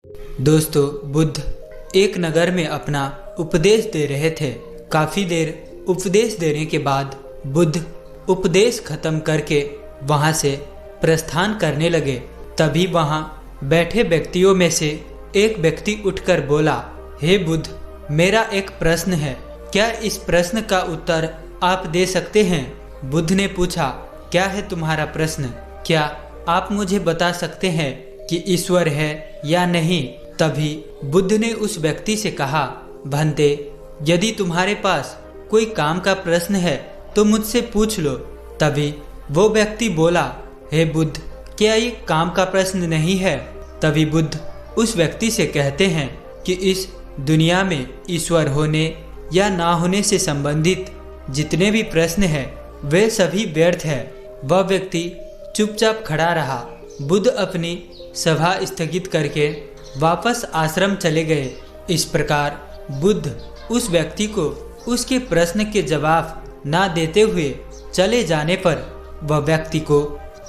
दोस्तों, बुद्ध एक नगर में अपना उपदेश दे रहे थे। काफी देर उपदेश देने के बाद बुद्ध उपदेश खत्म करके वहां से प्रस्थान करने लगे। तभी वहां बैठे व्यक्तियों में से एक व्यक्ति उठकर बोला, हे बुद्ध, मेरा एक प्रश्न है, क्या इस प्रश्न का उत्तर आप दे सकते हैं? बुद्ध ने पूछा, क्या है तुम्हारा प्रश्न? क्या आप मुझे बता सकते हैं कि ईश्वर है या नहीं? तभी बुद्ध ने उस व्यक्ति से कहा, भंते, यदि तुम्हारे पास कोई काम का प्रश्न है तो मुझसे पूछ लो। तभी वो व्यक्ति बोला, हे बुद्ध, क्या ये काम का प्रश्न नहीं है? तभी बुद्ध उस व्यक्ति से कहते हैं कि इस दुनिया में ईश्वर होने या ना होने से संबंधित जितने भी प्रश्न हैं वे सभी व्यर्थ है। वह व्यक्ति चुपचाप खड़ा रहा। बुद्ध अपनी सभा स्थगित करके वापस आश्रम चले गए। इस प्रकार बुद्ध उस व्यक्ति को उसके प्रश्न के जवाब ना देते हुए चले जाने पर वह व्यक्ति को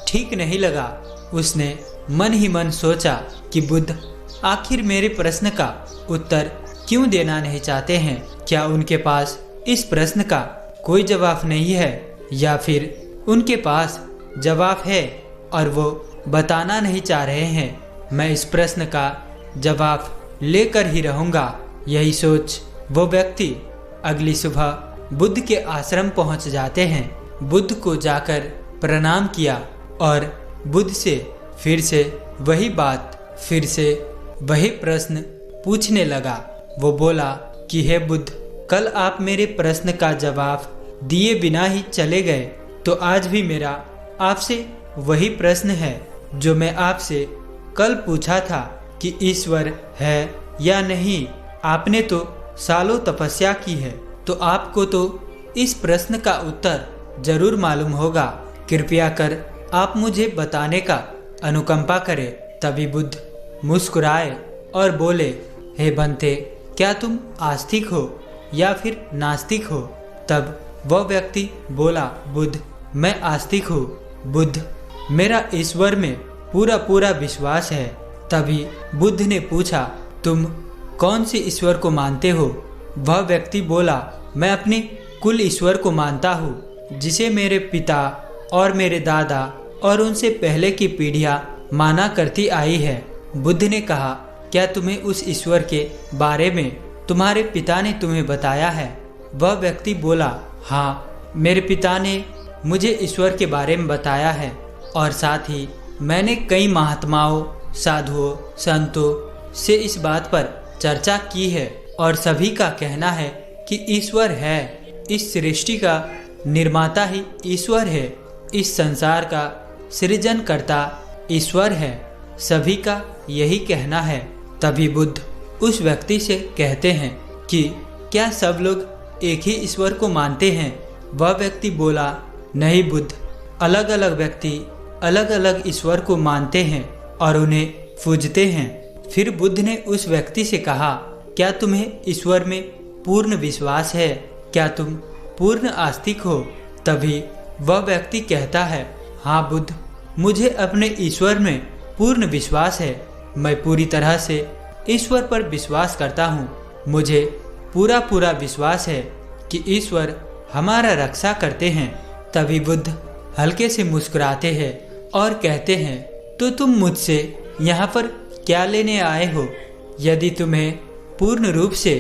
ठीक नहीं लगा। उसने मन ही मन सोचा कि बुद्ध आखिर मेरे प्रश्न का उत्तर क्यों देना नहीं चाहते हैं? क्या उनके पास इस प्रश्न का कोई जवाब नहीं है, या फिर उनके पास जवाब है और वो बताना नहीं चाह रहे हैं? मैं इस प्रश्न का जवाब लेकर ही रहूंगा। यही सोच वो व्यक्ति अगली सुबह बुद्ध के आश्रम पहुंच जाते हैं। बुद्ध को जाकर प्रणाम किया और बुद्ध से फिर से वही बात, फिर से वही प्रश्न पूछने लगा। वो बोला कि हे बुद्ध, कल आप मेरे प्रश्न का जवाब दिए बिना ही चले गए, तो आज भी मेरा आपसे वही प्रश्न है जो मैं आपसे कल पूछा था कि ईश्वर है या नहीं। आपने तो सालों तपस्या की है, तो आपको तो इस प्रश्न का उत्तर जरूर मालूम होगा। कृपया कर आप मुझे बताने का अनुकंपा करें। तभी बुद्ध मुस्कुराए और बोले, हे बंते, क्या तुम आस्तिक हो या फिर नास्तिक हो? तब वह व्यक्ति बोला, बुद्ध, मैं आस्तिक हूँ। बुद्ध, मेरा ईश्वर में पूरा पूरा विश्वास है। तभी बुद्ध ने पूछा, तुम कौन से ईश्वर को मानते हो? वह व्यक्ति बोला, मैं अपने कुल ईश्वर को मानता हूँ, जिसे मेरे पिता और मेरे दादा और उनसे पहले की पीढ़ियाँ माना करती आई है। बुद्ध ने कहा, क्या तुम्हें उस ईश्वर के बारे में तुम्हारे पिता ने तुम्हें बताया है? वह व्यक्ति बोला, हाँ, मेरे पिता ने मुझे ईश्वर के बारे में बताया है, और साथ ही मैंने कई महात्माओं, साधुओं, संतों से इस बात पर चर्चा की है, और सभी का कहना है कि ईश्वर है। इस सृष्टि का निर्माता ही ईश्वर है। इस संसार का सृजनकर्ता ईश्वर है। सभी का यही कहना है। तभी बुद्ध उस व्यक्ति से कहते हैं कि क्या सब लोग एक ही ईश्वर को मानते हैं? वह व्यक्ति बोला, नहीं बुद्ध, अलग अलग व्यक्ति अलग अलग ईश्वर को मानते हैं और उन्हें पूजते हैं। फिर बुद्ध ने उस व्यक्ति से कहा, क्या तुम्हें ईश्वर में पूर्ण विश्वास है? क्या तुम पूर्ण आस्तिक हो? तभी वह व्यक्ति कहता है, हाँ बुद्ध, मुझे अपने ईश्वर में पूर्ण विश्वास है। मैं पूरी तरह से ईश्वर पर विश्वास करता हूँ। मुझे पूरा पूरा विश्वास है कि ईश्वर हमारा रक्षा करते हैं। तभी बुद्ध हल्के से मुस्कुराते हैं और कहते हैं, तो तुम मुझसे यहाँ पर क्या लेने आए हो? यदि तुम्हें पूर्ण रूप से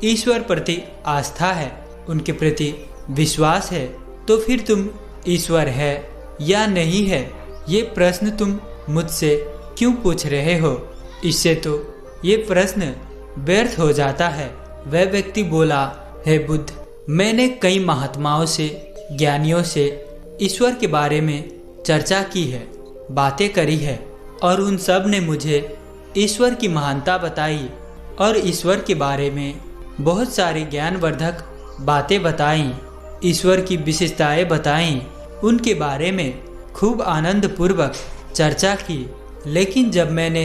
ईश्वर प्रति आस्था है, उनके प्रति विश्वास है, तो फिर तुम ईश्वर है या नहीं है, ये प्रश्न तुम मुझसे क्यों पूछ रहे हो? इससे तो ये प्रश्न व्यर्थ हो जाता है। वह व्यक्ति बोला, हे बुद्ध, मैंने कई महात्माओं से, ज्ञानियों से ईश्वर के बारे में चर्चा की है, बातें करी है, और उन सब ने मुझे ईश्वर की महानता बताई और ईश्वर के बारे में बहुत सारी ज्ञानवर्धक बातें बताई, ईश्वर की विशेषताएं बताई, उनके बारे में खूब आनंद पूर्वक चर्चा की। लेकिन जब मैंने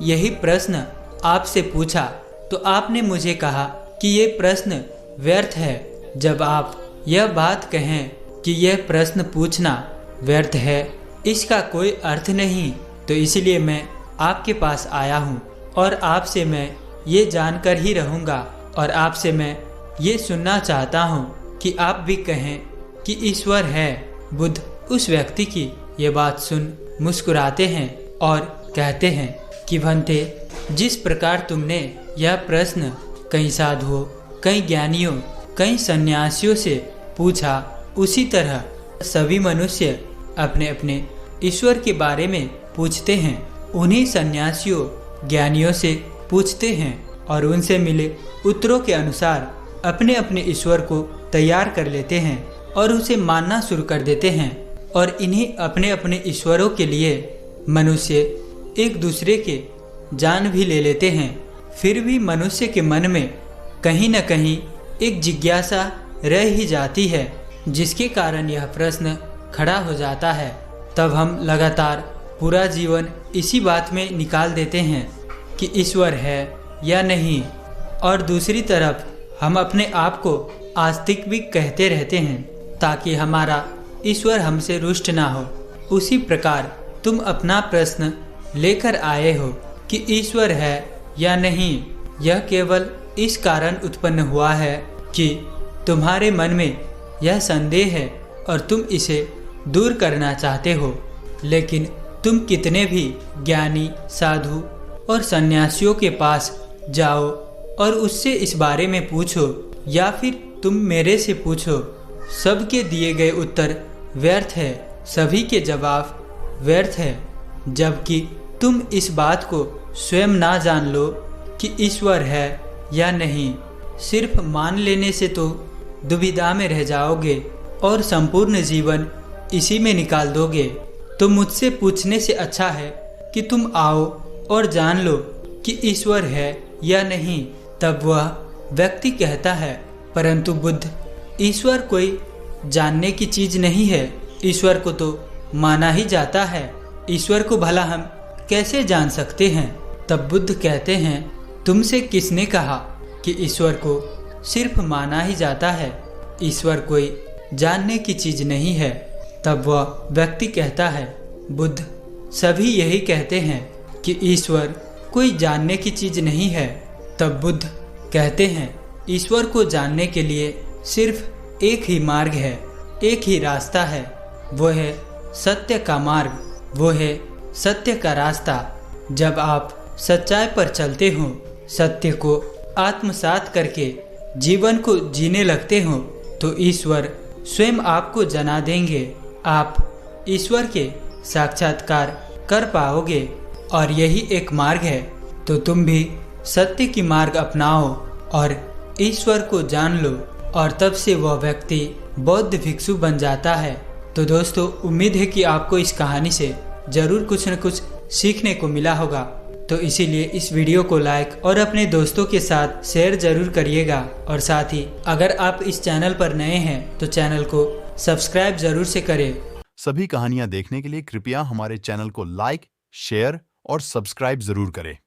यही प्रश्न आपसे पूछा तो आपने मुझे कहा कि ये प्रश्न व्यर्थ है। जब आप यह बात कहें कि यह प्रश्न पूछना व्यर्थ है, इसका कोई अर्थ नहीं, तो इसलिए मैं आपके पास आया हूँ और आपसे मैं ये जानकर ही रहूँगा और आपसे मैं ये सुनना चाहता हूँ कि आप भी कहें कि ईश्वर है। बुद्ध उस व्यक्ति की ये बात सुन मुस्कुराते हैं और कहते हैं कि भंते, जिस प्रकार तुमने यह प्रश्न कई साधुओं, कई ज्ञानियों, कई सन्यासियों से पूछा, उसी तरह सभी मनुष्य अपने अपने ईश्वर के बारे में पूछते हैं। उन्हीं सन्यासियों, ज्ञानियों से पूछते हैं और उनसे मिले उत्तरों के अनुसार अपने अपने ईश्वर को तैयार कर लेते हैं और उसे मानना शुरू कर देते हैं। और इन्हीं अपने अपने ईश्वरों के लिए मनुष्य एक दूसरे के जान भी ले लेते हैं। फिर भी मनुष्य के मन में कहीं न कहीं एक जिज्ञासा रह ही जाती है, जिसके कारण यह प्रश्न खड़ा हो जाता है। तब हम लगातार पूरा जीवन इसी बात में निकाल देते हैं कि ईश्वर है या नहीं, और दूसरी तरफ हम अपने आप को आस्तिक भी कहते रहते हैं ताकि हमारा ईश्वर हमसे रुष्ट ना हो। उसी प्रकार तुम अपना प्रश्न लेकर आए हो कि ईश्वर है या नहीं, यह केवल इस कारण उत्पन्न हुआ है कि तुम्हारे मन में यह संदेह है और तुम इसे दूर करना चाहते हो। लेकिन तुम कितने भी ज्ञानी, साधु और सन्यासियों के पास जाओ और उससे इस बारे में पूछो, या फिर तुम मेरे से पूछो, सबके दिए गए उत्तर व्यर्थ है, सभी के जवाब व्यर्थ है। जबकि तुम इस बात को स्वयं ना जान लो कि ईश्वर है या नहीं, सिर्फ मान लेने से तो दुविधा में रह जाओगे और संपूर्ण जीवन इसी में निकाल दोगे। तो मुझसे पूछने से अच्छा है कि तुम आओ और जान लो कि ईश्वर है या नहीं। तब वह व्यक्ति कहता है, परंतु बुद्ध, ईश्वर कोई जानने की चीज नहीं है, ईश्वर को तो माना ही जाता है, ईश्वर को भला हम कैसे जान सकते हैं। तब बुद्ध कहते हैं, तुमसे किसने कहा कि ईश्वर को सिर्फ माना ही जाता है, ईश्वर कोई जानने की चीज नहीं है। तब वह व्यक्ति कहता है, बुद्ध, सभी यही कहते हैं कि ईश्वर कोई जानने की चीज नहीं है। तब बुद्ध कहते हैं, ईश्वर को जानने के लिए सिर्फ एक ही मार्ग है, एक ही रास्ता है, वो है सत्य का मार्ग, वो है सत्य का रास्ता। जब आप सच्चाई पर चलते हो, सत्य को आत्मसात करके जीवन को जीने लगते हो, तो ईश्वर स्वयं आपको जना देंगे। आप ईश्वर के साक्षात्कार कर पाओगे और यही एक मार्ग है। तो तुम भी सत्य की मार्ग अपनाओ और ईश्वर को जान लो, और तब से वह व्यक्ति बौद्ध भिक्षु बन जाता है। तो दोस्तों, उम्मीद है कि आपको इस कहानी से जरूर कुछ न कुछ सीखने को मिला होगा। तो इसीलिए इस वीडियो को लाइक और अपने दोस्तों के साथ शेयर जरूर करिएगा। और साथ ही अगर आप इस चैनल पर नए हैं तो चैनल को सब्सक्राइब जरूर से करें। सभी कहानियां देखने के लिए कृपया हमारे चैनल को लाइक, शेयर और सब्सक्राइब जरूर करें।